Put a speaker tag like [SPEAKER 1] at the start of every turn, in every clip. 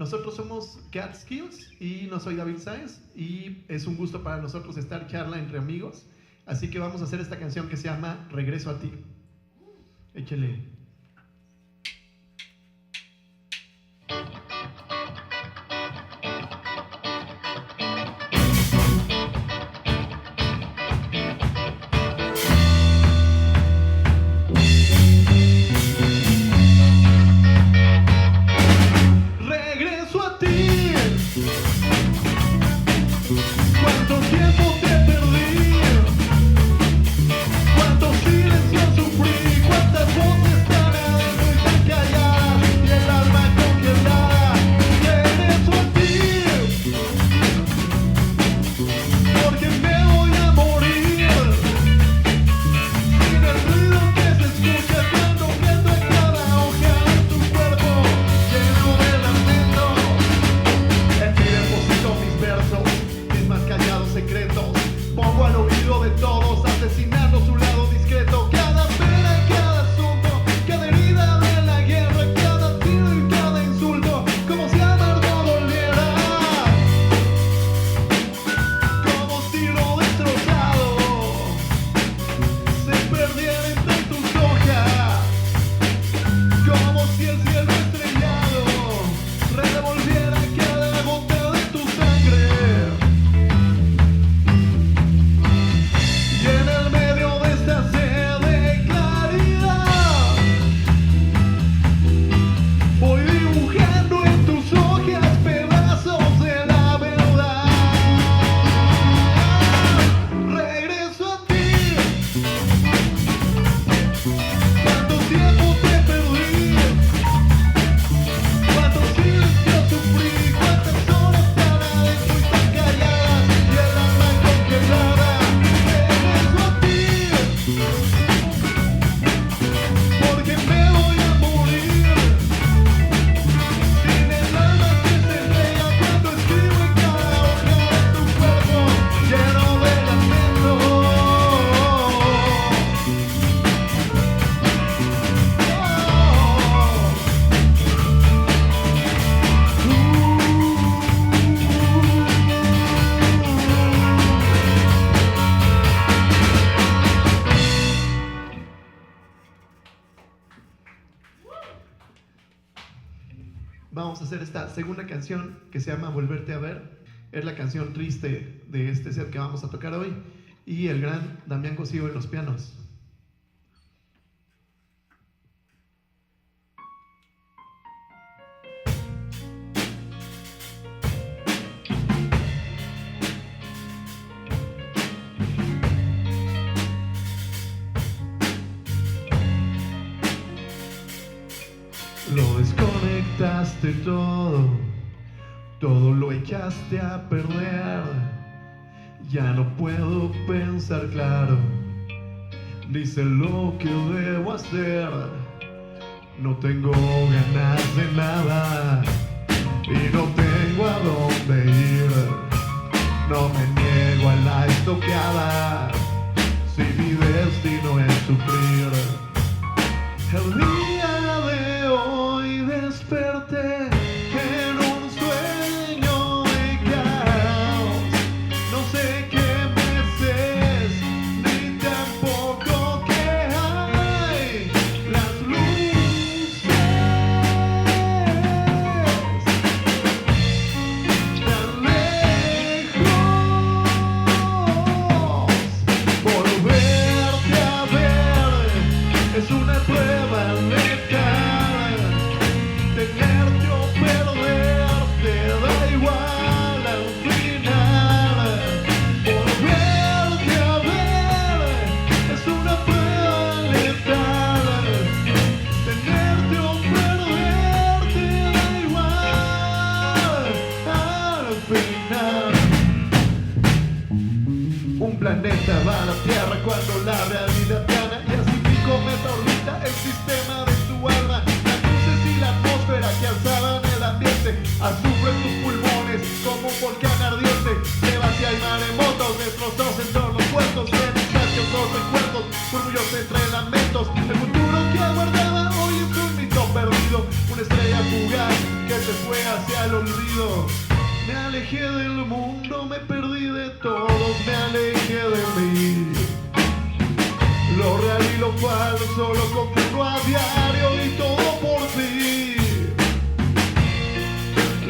[SPEAKER 1] Nosotros somos Catskills y no soy David Sáenz y es un gusto para nosotros estar charla entre amigos. Así que vamos a hacer esta canción que se llama Regreso a ti. Échale. Vamos a hacer esta segunda canción que se llama Volverte a ver. Es la canción triste de este set que vamos a tocar hoy. Y el gran Damián Cosío en los pianos. Lo desconectaste todo lo echaste a perder. Ya no puedo pensar claro, dice lo que debo hacer. No tengo ganas de nada y no tengo a dónde ir. No me niego a la estocada, si mi destino es sufrir. El día de hoy desperté en un sueño de caos. No sé qué meses ni tampoco qué hay. Las luces tan lejos. Volverte a ver es una prueba letal. Tenerte o perderte da igual al final. Volverte a ver es una prueba letal. Tenerte o perderte da igual al final. Un planeta va a la Tierra cuando la realidad gana, y así cometa orbita el sistema de tu alma. Las luces y la atmósfera que alzaban el ambiente azufre tus pulmones como un volcán ardiente. Llevas y hay maremotos, destrozados entornos puestos, cenizas, los recuerdos, murmullos entre lamentos. El futuro que aguardaba hoy es un mito perdido, una estrella fugaz que se fue hacia el alejé del mundo, me perdí de todos, me alejé de mí. Lo real y lo falso lo confundo a diario y todo por ti.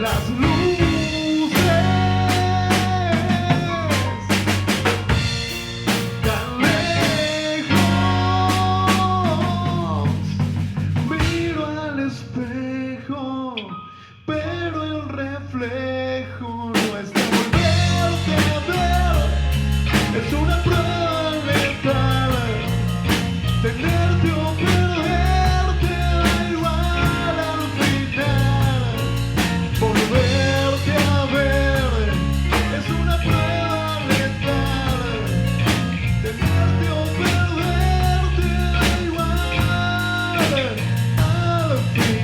[SPEAKER 1] Las luces tan lejos, miro al espejo, pero el reflejo no está. Volverte a ver es una prueba letal. Tenerte o perderte da igual al final. Volverte a ver es una prueba letal. Tenerte o perderte da igual al final.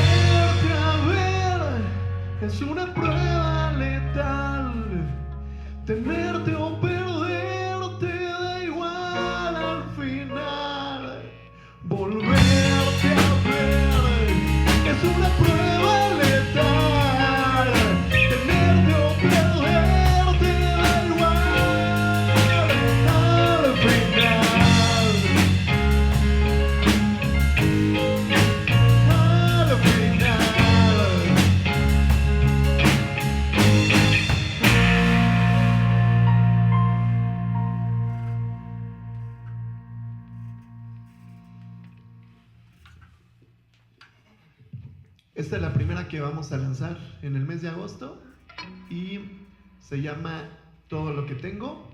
[SPEAKER 1] Volverte a ver es una prueba letal. Tenerte o perderte da igual al final. Volverte a ver es una prueba letal. Tenerte o perderte da igual al final. Al final. Esta es la primera que vamos a lanzar en el mes de agosto y se llama Todo lo que tengo,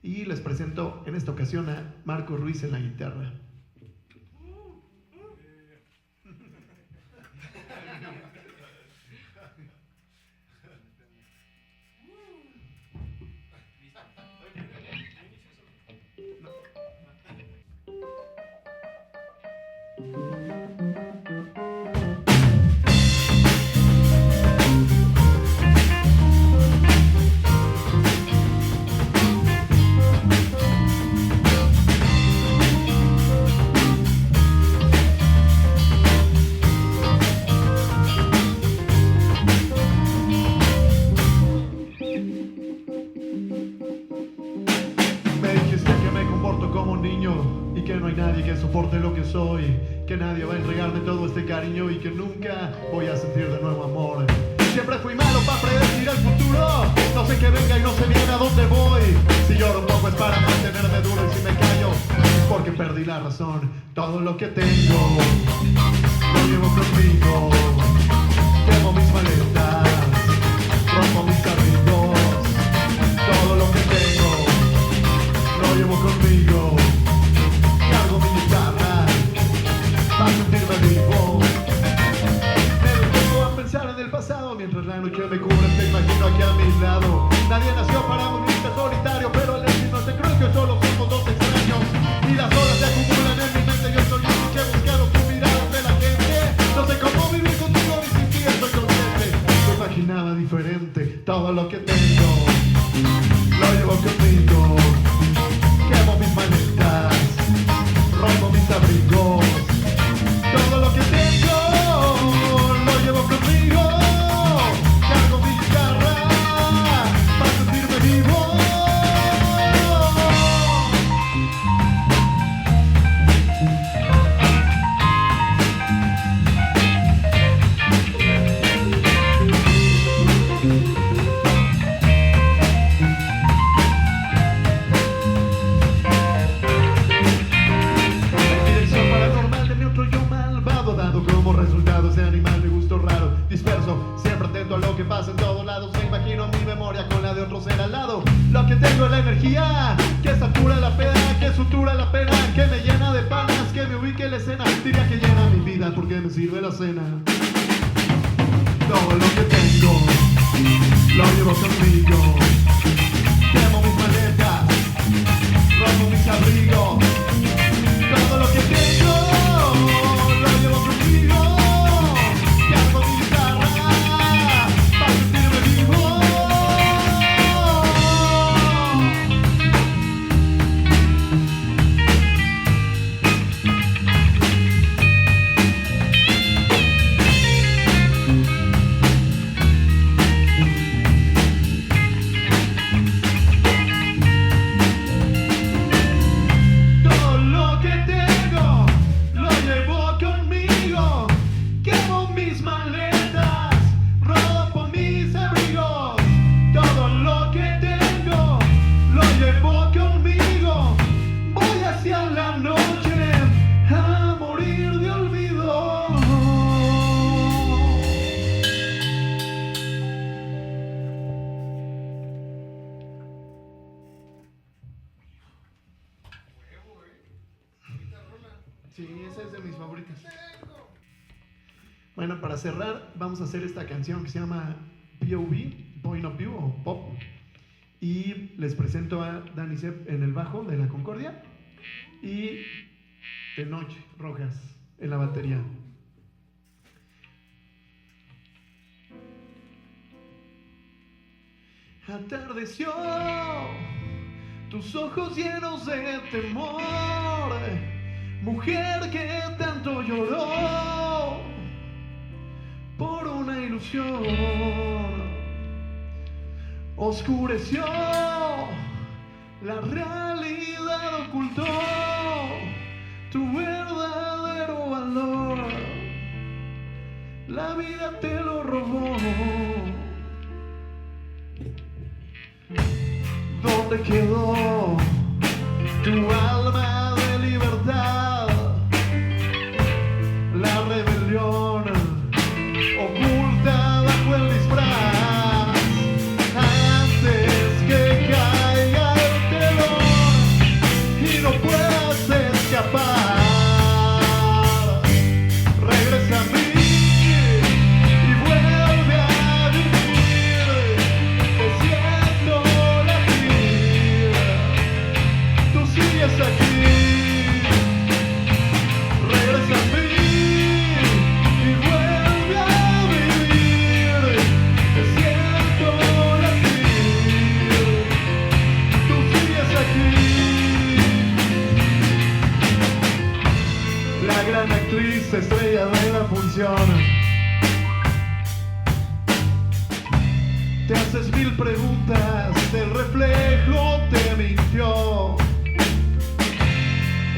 [SPEAKER 1] y les presento en esta ocasión a Marco Ruiz en la guitarra. Me dijiste que me comporto como un niño y que no hay nadie que soporte lo que soy, que nadie va a entregarme todo este cariño y que nunca voy a sentir de nuevo amor. Siempre fui malo para predecir el futuro, no sé qué venga y no sé bien a dónde voy. Si lloro un poco es para mantenerme duro y si me callo es porque perdí la razón. Todo lo que tengo lo llevo conmigo, quemo mis maletas, rompo mis abrigos. Todo lo que tengo lo llevo conmigo, cargo mi guitarra para sentirme vivo. Me detengo a pensar en el pasado mientras la noche me cubre, te imagino aquí a mi lado. Nadie nació para morirse solitario, pero el destino es cruel que solo somos dos extraños. Y las horas se acumulan en mi mente, yo soy un que buscaron tus miradas de la gente. No sé cómo vivir contigo ni sin ti estoy consciente. Yo imaginaba diferente, todo lo que tengo lo llevo conmigo, quemo mis maletas, rompo mis abrigos. Todo lo que tengo lo llevo conmigo, cargo mi guitarra para sentirme vivo. Como resultado ese animal de gusto raro, disperso, siempre atento a lo que pasa en todos lados. Me imagino mi memoria con la de otro ser al lado. Lo que tengo es la energía que satura la pena, que sutura la pena, que me llena de panas, que me ubique en la escena. Diría que llena mi vida porque me sirve la cena. Todo lo que tengo lo llevo conmigo, quemo mis maletas, rompo mis abrigos. Sí, esa es de mis favoritas. Bueno, para cerrar, vamos a hacer esta canción que se llama POV, Point of View o Pop. Y les presento a Dani Sepp en el bajo de La Concordia y Tenoch Rojas en la batería. Atardeció, tus ojos llenos de temor, mujer que tanto lloró por una ilusión. Oscureció, la realidad ocultó tu verdadero valor, la vida te lo robó. ¿Dónde quedó tu alma de libertad? La rebelión oculta bajo el disfraz. Antes que caiga el telón y no puedas escapar, regresa a mí. Estrella de la función, te haces mil preguntas, el reflejo te mintió.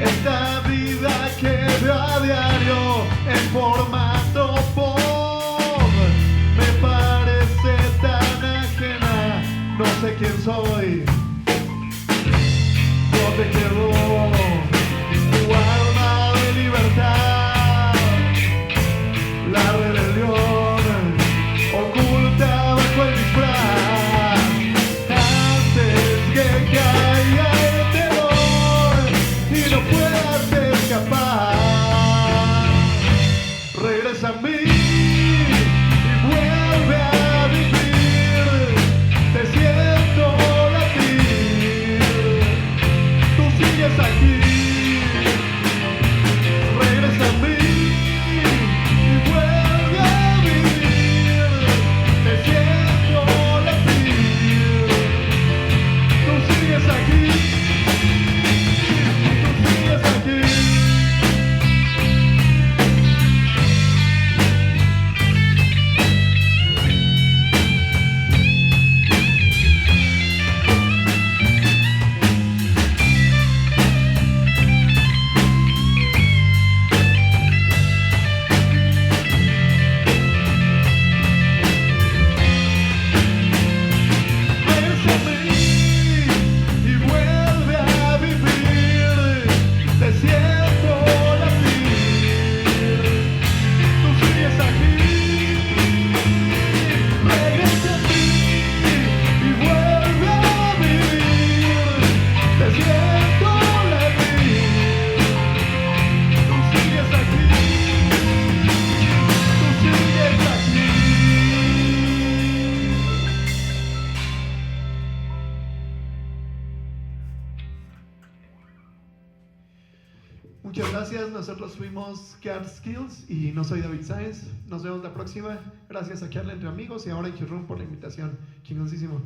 [SPEAKER 1] Esta vida que veo a diario en formato pop me parece tan ajena, no sé quién soy. ¿Dónde quedó tu alma de libertad? La rebelión oculta bajo el disfraz. Antes que caiga el telón y no puedas escapar, regresa a mí y vuelve a vivir. Te siento latir, tú sigues aquí. Regresa a mí. Muchas gracias, nosotros fuimos Cat Skills y no soy David Sáenz. Nos vemos la próxima. Gracias a Charla Entre Amigos y ahora a Chirrón por la invitación. Chingoncísimo.